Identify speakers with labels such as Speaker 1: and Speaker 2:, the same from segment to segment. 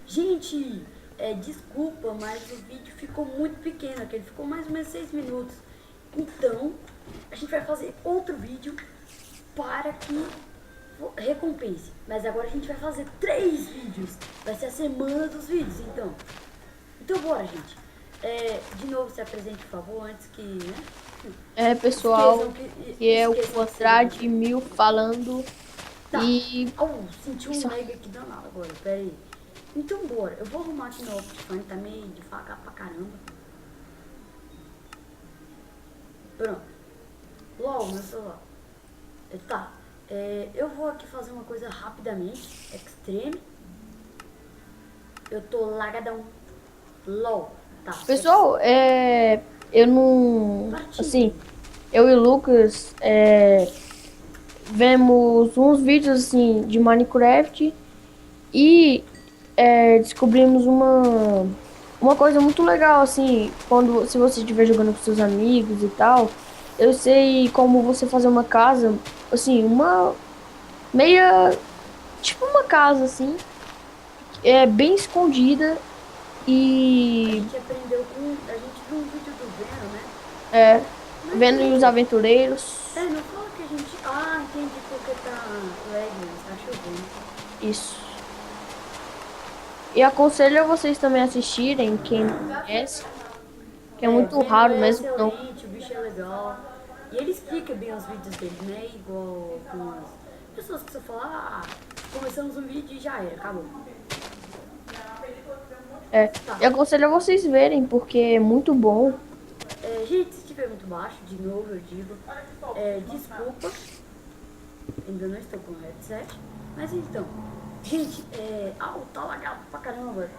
Speaker 1: Gente, desculpa, mas o vídeo ficou muito pequeno, aquele ficou mais ou menos 6 minutos. Então, a gente vai fazer outro vídeo para que recompense. Mas agora a gente vai fazer 3 vídeos. Vai ser a semana dos vídeos, então. Então bora, gente. De novo, se apresente, por favor, antes que, né?
Speaker 2: Pessoal, que é o
Speaker 1: Esqueçam que seja
Speaker 2: Quadrade Mil falando.
Speaker 1: Tá.
Speaker 2: E
Speaker 1: Senti um
Speaker 2: só-
Speaker 1: lag aqui danado agora, pera aí. Então bora, eu vou arrumar aqui no Optifine, tá meio devagar pra caramba. Pronto. LOL, meu celular. Tá. Eu vou aqui fazer uma coisa rapidamente. Extreme. Eu tô lagadão. LOL. Tá.
Speaker 2: pessoal, eu não.
Speaker 1: Partiu.
Speaker 2: Assim, eu e o Lucas vemos uns vídeos assim de Minecraft e descobrimos uma coisa muito legal, assim, quando se você estiver jogando com seus amigos e tal. Eu sei como você fazer uma casa, assim, uma meia, tipo uma casa assim, bem escondida
Speaker 1: A
Speaker 2: e
Speaker 1: gente aprendeu com. A gente viu um vídeo do Venom, né?
Speaker 2: é,
Speaker 1: Mas
Speaker 2: vendo os
Speaker 1: beleza.
Speaker 2: aventureiros.
Speaker 1: Não fala que a gente. Ah, entendi porque tá lag, tá chovendo.
Speaker 2: Isso. E aconselho a vocês também assistirem, quem não conhece, que é muito
Speaker 1: Venom
Speaker 2: raro
Speaker 1: é
Speaker 2: mesmo, não.
Speaker 1: excelente, o bicho é legal. E ele explica bem os vídeos dele, né? Igual com as pessoas que você fala, começamos um vídeo e já era, acabou. Tá.
Speaker 2: E aconselho a vocês verem, porque é muito bom.
Speaker 1: Gente, se estiver muito baixo, de novo eu digo, desculpa, ainda não estou com o headset. Mas então, gente, tá lagado pra caramba.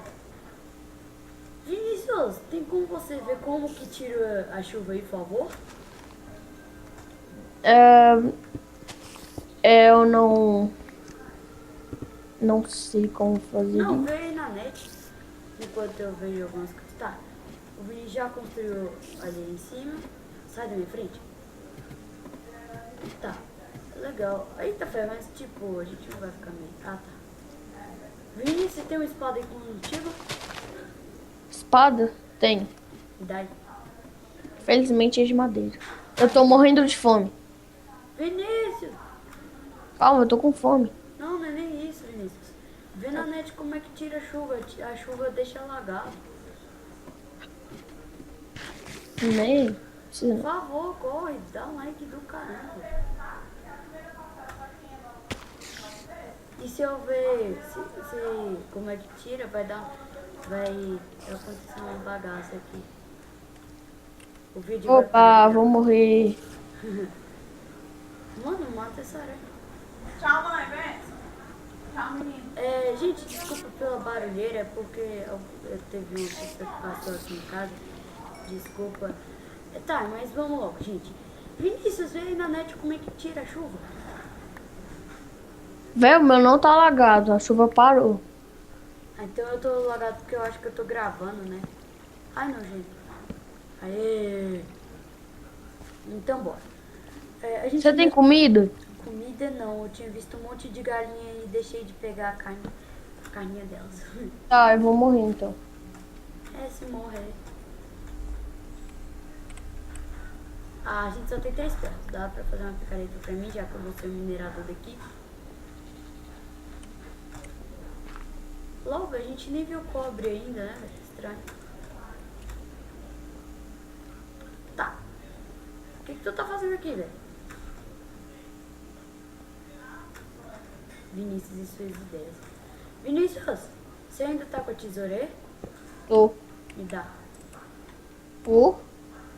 Speaker 1: Vinícius, tem como você ver como que tira a chuva aí, por favor?
Speaker 2: Eu não sei como fazer
Speaker 1: Não,
Speaker 2: isso.
Speaker 1: vê aí na net, enquanto eu vejo algumas coisas. Tá, o Vini já construiu ali em cima. Sai da minha frente. Tá, legal. Eita, fé, mas tipo, a gente não vai ficar meio... Ah, tá. Vini, você tem uma espada aí contigo?
Speaker 2: Espada? Tem.
Speaker 1: Me dá aí.
Speaker 2: Felizmente é de madeira. Eu tô morrendo de fome.
Speaker 1: Vinícius!
Speaker 2: Calma, eu tô com fome.
Speaker 1: Não, não é nem isso, Vinícius. Vê na net como é que tira a chuva. A chuva deixa alagado.
Speaker 2: Nem. Precisa
Speaker 1: Por
Speaker 2: não.
Speaker 1: favor, corre, dá um like do caramba. E se eu ver como é que tira, vai acontecer uma bagaça aqui. O vídeo vai parar de
Speaker 2: Opa, vou
Speaker 1: gravar.
Speaker 2: morrer.
Speaker 1: Mano, mata essa aranha.
Speaker 3: Tchau, mãe, vem. Tchau, menino.
Speaker 1: Gente, desculpa pela barulheira, é porque eu teve uma pessoa que passou aqui em casa. Desculpa. Tá, mas vamos logo, gente. Vinícius, vê aí na net como é que tira a chuva.
Speaker 2: Velho, meu não tá alagado. A chuva parou.
Speaker 1: Então eu tô lagado porque eu acho que eu tô gravando, né? Ai, não, gente. Aê! Então, bora. A gente
Speaker 2: Você tem
Speaker 1: ainda...
Speaker 2: comida?
Speaker 1: Comida não, eu tinha visto um monte de galinha e deixei de pegar a carninha delas.
Speaker 2: Tá, eu vou morrer então.
Speaker 1: Se morrer. A gente só tem 3 ferros. Dá pra fazer uma picareta pra mim, já que eu vou ser o minerador daqui. Logo, a gente nem viu cobre ainda, né? Estranho. Tá. O que tu tá fazendo aqui, velho? Vinícius e suas ideias. Vinícius, você ainda tá com a tesoureira?
Speaker 2: Tô.
Speaker 1: Me dá.
Speaker 2: Por?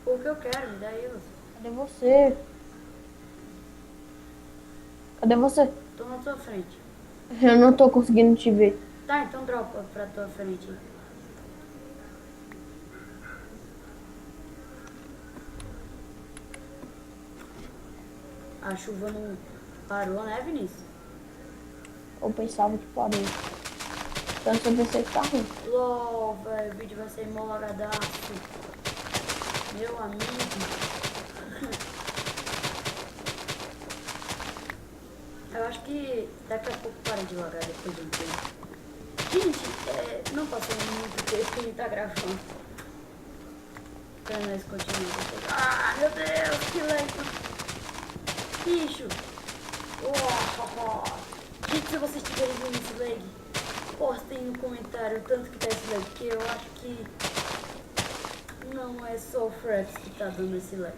Speaker 1: Porque eu quero, me dá eles.
Speaker 2: Cadê você? Cadê você?
Speaker 1: Tô na tua frente.
Speaker 2: Eu não tô conseguindo te ver.
Speaker 1: Tá, então dropa pra tua frente. A chuva não parou, né, Vinícius?
Speaker 2: Eu pensava que parou. Então eu pensei que tá ruim.
Speaker 1: LOL, velho, o vídeo vai ser molagadaço. Meu amigo. Eu acho que daqui a pouco para de logar depois de um tempo. Gente, não passando muito tempo que a gente tá gravando. Pra nós continuar. Ah, meu Deus, que legal. Bicho. Gente, se vocês tiverem vendo esse lag, postem no comentário o tanto que tá esse lag, porque eu acho que não é só o Fraps que tá dando esse lag.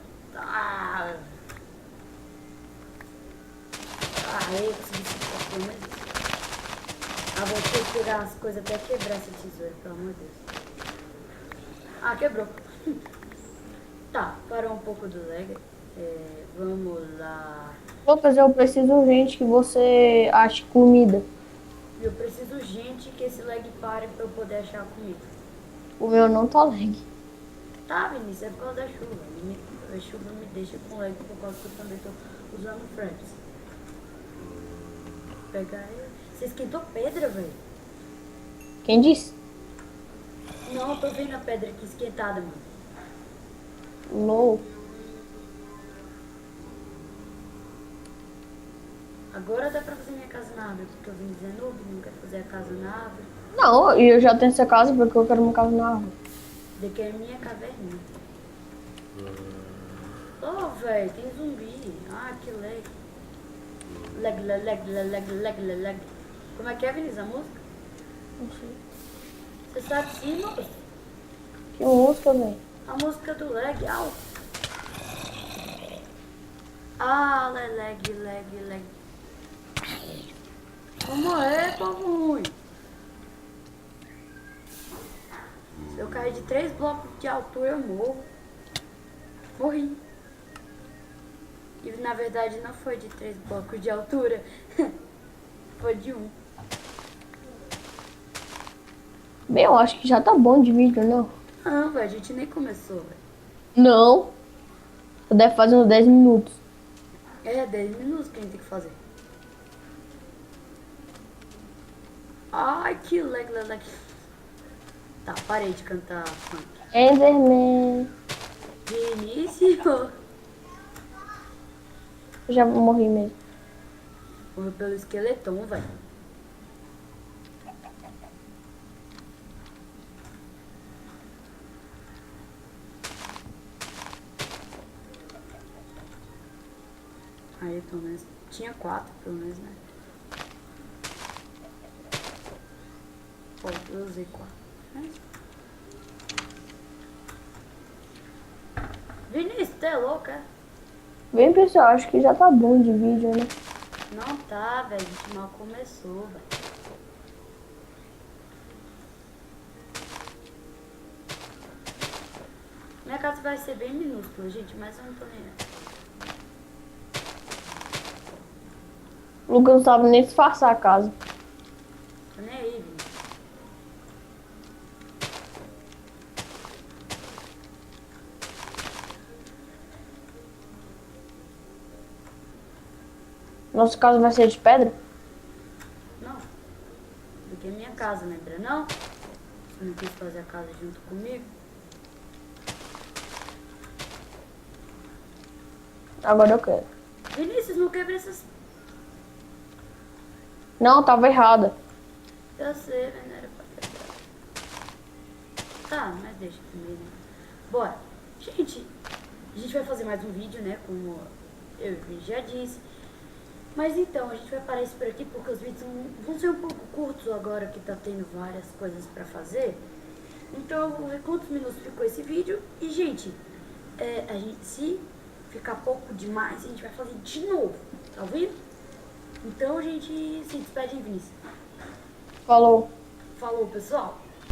Speaker 1: Eu consegui se pelo menos isso. Vou ter que pegar as coisas até quebrar essa tesoura, pelo amor de Deus. Quebrou. Tá, parou um pouco do lag. Vamos lá.
Speaker 2: Lucas, eu preciso urgente que você ache comida.
Speaker 1: Eu preciso urgente que esse lag pare pra eu poder achar a comida.
Speaker 2: O meu não tá lag.
Speaker 1: Tá, Vinícius, é por causa da chuva. A chuva me deixa com lag por causa que eu também tô usando o Fraps. Pegar ele. Você esquentou pedra, velho?
Speaker 2: Quem disse?
Speaker 1: Não, eu tô vendo a pedra aqui esquentada, mano.
Speaker 2: No.
Speaker 1: Agora dá pra fazer minha casa na árvore, porque eu vim dizendo, não quero fazer a casa na árvore.
Speaker 2: Não, e eu já tenho essa casa porque eu quero uma casa na árvore.
Speaker 1: Daqui é minha caverninha. Velho, tem zumbi. Que lag. Lag. Como é que é, Vinícius, a música?
Speaker 2: Não sei.
Speaker 1: Você sabe sim, moço?
Speaker 2: Que música, velho?
Speaker 1: A música do lag. Lag. Como é, povo ruim? Se eu cair de 3 blocos de altura, eu morro. Morri. E na verdade não foi de 3 blocos de altura. Foi de 1.
Speaker 2: Bem, eu acho que já tá bom de vídeo, não?
Speaker 1: Não, velho, a gente nem começou, velho.
Speaker 2: Não. Deve fazer uns 10 minutos.
Speaker 1: 10 minutos que a gente tem que fazer. Que lag. Tá, parei de cantar funk.
Speaker 2: Enderman.
Speaker 1: Vinícius.
Speaker 2: Eu já morri mesmo.
Speaker 1: Morreu pelo esqueletão, velho. Aí, pelo menos, tinha 4, pelo menos, né? Eu usei 4. Vinícius, tu é louca?
Speaker 2: Bem, pessoal, acho que já tá bom de vídeo, né?
Speaker 1: Não tá, velho. A gente mal começou, velho. Minha casa vai ser bem minúscula, gente, mas eu não tô nem aí.
Speaker 2: O Lucas não sabe nem disfarçar a casa.
Speaker 1: Tô nem aí, Vinícius.
Speaker 2: Nossa casa vai ser de pedra?
Speaker 1: Não. Porque é minha casa, lembra não? Você não quis fazer a casa junto comigo?
Speaker 2: Agora eu quero.
Speaker 1: Vinícius, não quebra essas...
Speaker 2: Não, tava errada.
Speaker 1: Eu sei, mas não era pra quebrar. Tá, mas deixa comigo. Bora. Gente, a gente vai fazer mais um vídeo, né? Como eu já disse. Mas então, a gente vai parar isso por aqui porque os vídeos vão ser um pouco curtos agora que tá tendo várias coisas pra fazer. Então eu vou ver quantos minutos ficou esse vídeo. E, gente, se ficar pouco demais, a gente vai fazer de novo, tá ouvindo? Então a gente se despede, hein, Vinícius?
Speaker 2: Falou.
Speaker 1: Falou, pessoal.